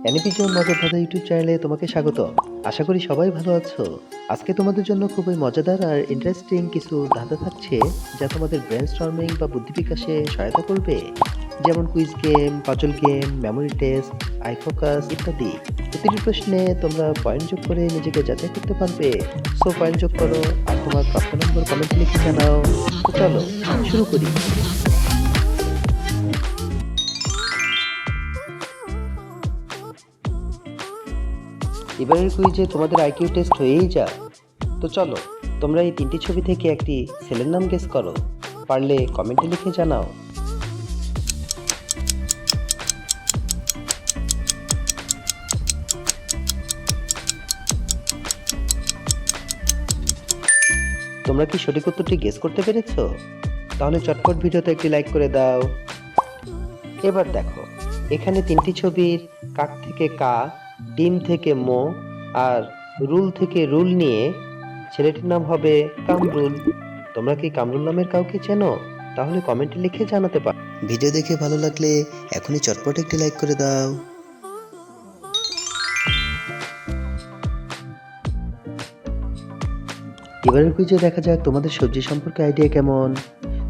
অ্যানিপিজন মজার ধাঁধা ইউটিউব চ্যানেলে তোমাকে স্বাগত। আশা করি সবাই ভালো আছো। আজকে তোমাদের জন্য খুবই মজাদার আর ইন্টারেস্টিং কিছু ধাঁধা থাকছে, যা তোমাদের ব্রেনস্টর্মিং বা বুদ্ধি বিকাশে সহায়তা করবে। যেমন quiz game, puzzle game, memory test, I focus ইত্যাদি। প্রতিটি প্রশ্নে তোমরা পয়েন্ট যোগ করে নিজেকে যাচাই করতে পারবে। সো পয়েন্ট যোগ করো আর তোমার প্রাপ্ত নম্বর কমেন্টে লিখে জানাও। তো চলো শুরু করি। এবারের কুইজে তোমাদের আইকিউ টেস্ট হয়েই যা। তো চলো, তোমরা এই তিনটি ছবি থেকে একটি ছেলের নাম গেস করো। পারলে কমেন্টে লিখে জানাও। তোমরা কি সঠিক উত্তরটি গেস করতে পেরেছো? তাহলে চটপট ভিডিওতে একটি লাইক করে দাও। এবার দেখো, এখানে তিনটি ছবির কাক থেকে কা, ডিম থেকে মো আর রুল থেকে রুল নিয়ে ছেলেটির নাম হবে কামরুল। তোমরা কি কামরুল নামের কাউকে চেনো? তাহলে কমেন্টে লিখে জানাতে পারো। ভিডিও দেখে ভালো লাগলে এখনই চটপট একটি লাইক করে দাও। এবারের কুইজে দেখা যাক তোমাদের সবজি সম্পর্কে আইডিয়া কেমন।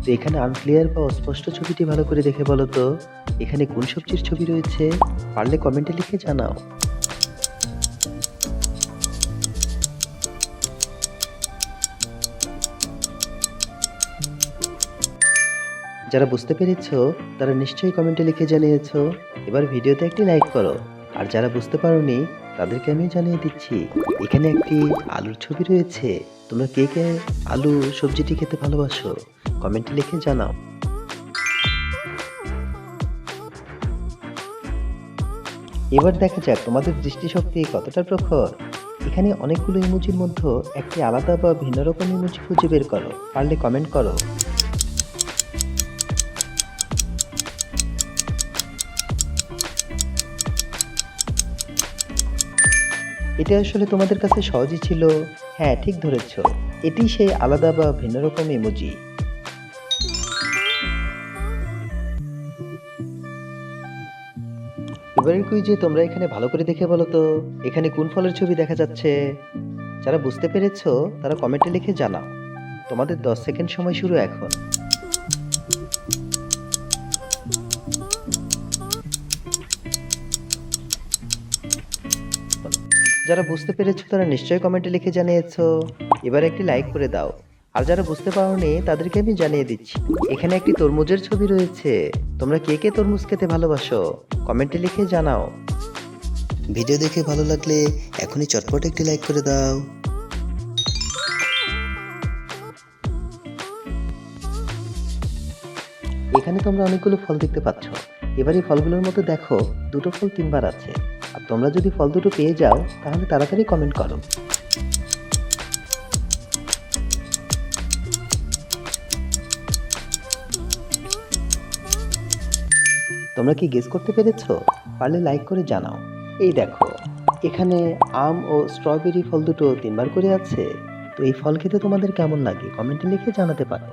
তো এখানে আনক্লিয়ার বা অস্পষ্ট ছবিটি ভালো করে দেখে বলো তো, এখানে কোন সবজির ছবি রয়েছে? পারলে কমেন্টে লিখে জানাও। যারা বুঝতে পেরেছো তারা নিশ্চয়ই কমেন্টে লিখে জানিয়েছো। এবার ভিডিওতে একটি লাইক করো। আর যারা বুঝতে পারোনি তাদেরকে আমি জানিয়ে দিচ্ছি, এখানে একটি আলুর ছবি রয়েছে। তোমরা কে কে আলু সবজিটি খেতে ভালোবাসো? কমেন্টে লিখে জানাও। এবার দেখা যাক তোমাদের দৃষ্টিশক্তি কতটা প্রখর। এখানে অনেকগুলো ইমোজির মধ্যে একটি আলাদা বা ভিন্ন রকম ইমোজি খুঁজে বের করো। পারলে কমেন্ট করো। এটা আসলে তোমাদের কাছে সহজই ছিল। হ্যাঁ, ঠিক ধরেছ, এটি সেই আলাদা বা ভিন্ন রকম ইমোজি। এবারের কুইজে তোমরা এখানে ভালো করে দেখে বলো তো, এখানে কোন ফলের ছবি দেখা যাচ্ছে? যারা বুঝতে পেরেছো তারা কমেন্টে লিখে জানাও। তোমাদের 10 সেকেন্ড সময় শুরু এখন। যারা বুঝতে পেরেছো তারা নিশ্চয়ই কমেন্টে লিখে জানিয়েছো। এবার একটি লাইক করে দাও। আর যারা বুঝতে পারোনি তাদেরকে আমি জানিয়ে দিচ্ছি, এখানে একটি তরমুজের ছবি রয়েছে। তোমরা কে কে তরমুজ খেতে ভালোবাসো? কমেন্টে লিখে জানাও। ভিডিও দেখে ভালো লাগলে এখনই চটপট একটি লাইক করে দাও। এখানে তোমরা অনেকগুলো ফল দেখতে পাচ্ছ। এবার এই ফলগুলোর মধ্যে দেখো দুটো ফল তিনবার আছে। আর তোমরা যদি ফল দুটো পেয়ে যাও তাহলে তাড়াতাড়ি কমেন্ট করো। তোমরা কি গেস করতে পেরেছো? পারলে লাইক করে জানাও। এই দেখো, এখানে আম ও স্ট্রবেরি ফল দুটো তিনবার করে আছে। তো এই ফল খেতে তোমাদের কেমন লাগে কমেন্টে লিখে জানাতে পারো।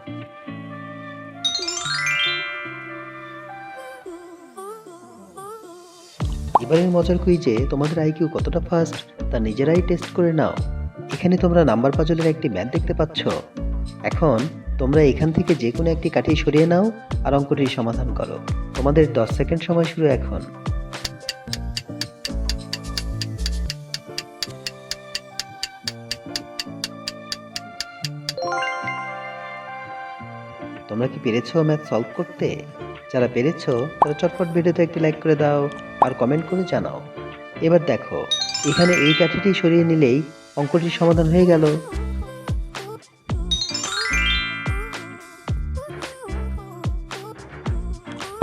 এবারের মজার কুইজে তোমাদের আইকিউ কতটা ফাস্ট তা নিজেরাই টেস্ট করে নাও। এখানে তোমরা নাম্বার পাজলের একটি ম্যাথ দেখতে পাচ্ছ। এখন তোমরা এখান থেকে যে কোনো একটি কাঠি সরিয়ে নাও আর অঙ্কটির সমাধান করো। তোমাদের 10 সেকেন্ড সময় শুরু এখন। তোমরা কি পেরেছো ম্যাথ সলভ করতে? যারা পেরেছো তারা চটপট ভিডিওতে একটি লাইক করে দাও আর কমেন্ট করে জানাও। এবার দেখো, এখানে এই কাঠিটি সরিয়ে নিলেই অঙ্কটির সমাধান হয়ে গেল।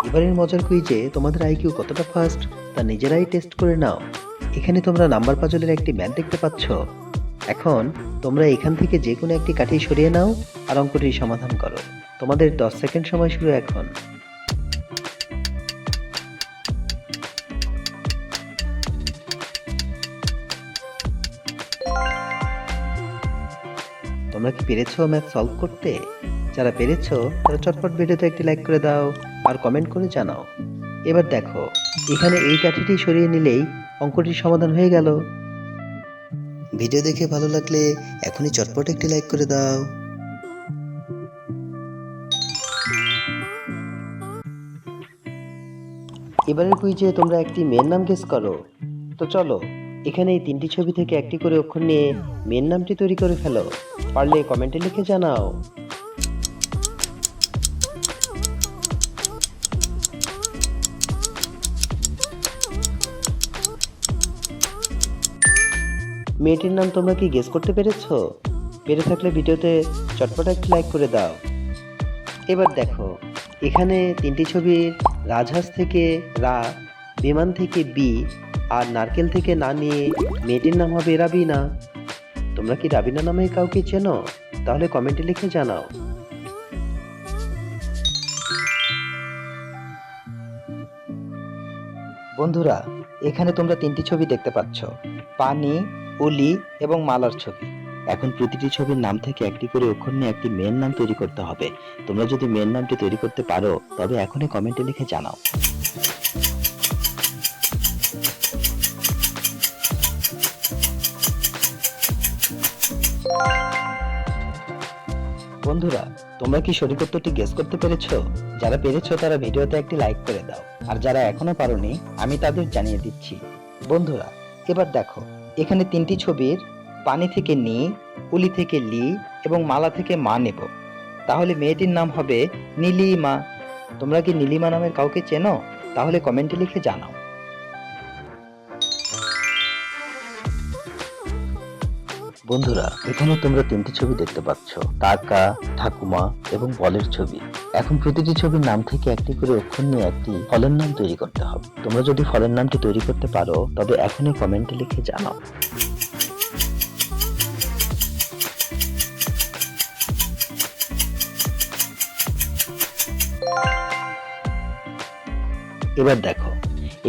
এবারের মজার কুইজে তোমাদের আইকিউ কতটা ফাস্ট তা নিজেরাই টেস্ট করে নাও। এখানে তোমরা নাম্বার পাজলের একটি ম্যাথ দেখতে পাচ্ছ। এখন তোমরা এখান থেকে যে কোনো একটি কাঠি সরিয়ে নাও আর অঙ্কটির সমাধান করো। তোমাদের 10 সেকেন্ড সময় শুরু এখন। তোমরা কি পেরেছো ম্যাথ সলভ করতে? যারা পেরেছো তারা চটপট ভিডিওতে একটি লাইক করে দাও আর কমেন্ট করে জানাও। এবার দেখো, এখানে এই কাঠিটি সরিয়ে নিলেই অঙ্কটির সমাধান হয়ে গেল। ভিডিও দেখে ভালো লাগলে এখনই চটপট একটি লাইক করে দাও। এবারের কুইজে তোমরা একটি মেয়ের নাম গেস করো। তো চলো, এখানে এই 3টি ছবি থেকে একটি করে অক্ষর নিয়ে মেয়ের নামটি তৈরি করে ফেলো। পারলে কমেন্টে লিখে জানাও। মেয়েটির নাম তোমরা কি গেস করতে পেরেছো? পেরে থাকলে ভিডিওতে চটপট একটি লাইক করে দাও। এবার দেখো, এখানে 3টি ছবির রাজহাঁস থেকে রা, বিমান থেকে বি আর নারকেল থেকে না নিয়ে মেয়েটির নাম হবে রাবিনা। তোমরা কি রাবিনা নামে কাউকে চেনো? তাহলে কমেন্টে লিখে জানাও। বন্ধুরা, এখানে তোমরা 3টি ছবি দেখতে পাচ্ছ, পানি, উলি এবং মালার ছবি। এখন প্রতিটি ছবির নাম থেকে একটি করে অক্ষর নিয়ে একটি মেয়ের নাম তৈরি করতে হবে। তোমরা যদি মেয়ের নামটি তৈরি করতে পারো তবে এখনই কমেন্টে লিখে জানাও। বন্ধুরা, তোমরা কি সঠিক উত্তরটি গেস করতে পেরেছো? যারা পেরেছো তারা ভিডিওতে একটি লাইক করে দাও, আর যারা এখনো পারোনি আমি তাদের জানিয়ে দিচ্ছি। বন্ধুরা, এবার দেখো, এখানে 3টি ছবির পানি থেকে নি, উলি থেকে লি এবং মালা থেকে মা নেব। তাহলে মেয়েটির নাম হবে নীলিমা। তোমরা কি নীলিমা নামের কাউকে চেনো? তাহলে কমেন্টে লিখে জানাও। বন্ধুরা, এখানে তোমরা 3টি ছবি দেখতে পাচ্ছ, কাকা, ঠাকুমা এবং বলের ছবি। এখন প্রতিটি ছবির নাম থেকে একটি করে অক্ষর নিয়ে একটি ফলের নাম তৈরি করতে হবে। তোমরা যদি ফলের নামটি তৈরি করতে পারো তবে এখনই কমেন্টে লিখে জানাও। এবার দেখো,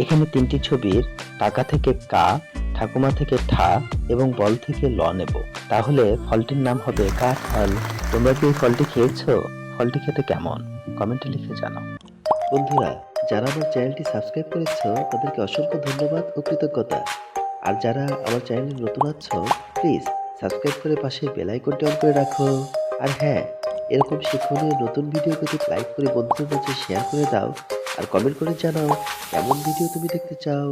এখানে 3টি ছবির কাকা থেকে কা, ঠাকুমা থেকে ঠা এবং বল থেকে ল নেব। তাহলে ফলটির নাম হবে কাঁঠাল। তোমরা কি এই ফলটি খেয়েছো? ফলটি খেতে কেমন? কমেন্টে লিখে জানাও। বন্ধুরা, যারা আমার চ্যানেলটি সাবস্ক্রাইব করেছো তাদেরকে অসংখ্য ধন্যবাদ ও কৃতজ্ঞতা। আর যারা আমার চ্যানেলে নতুন আছো, প্লিজ সাবস্ক্রাইব করে পাশে বেল আইকনটি অন করে রাখো। আর হ্যাঁ, এরকম শিক্ষণীয় নতুন ভিডিও পেতে লাইক করে বন্ধুদের মাঝে শেয়ার করে দাও। আর কমেন্ট করে জানাও কেমন ভিডিও তুমি দেখতে চাও।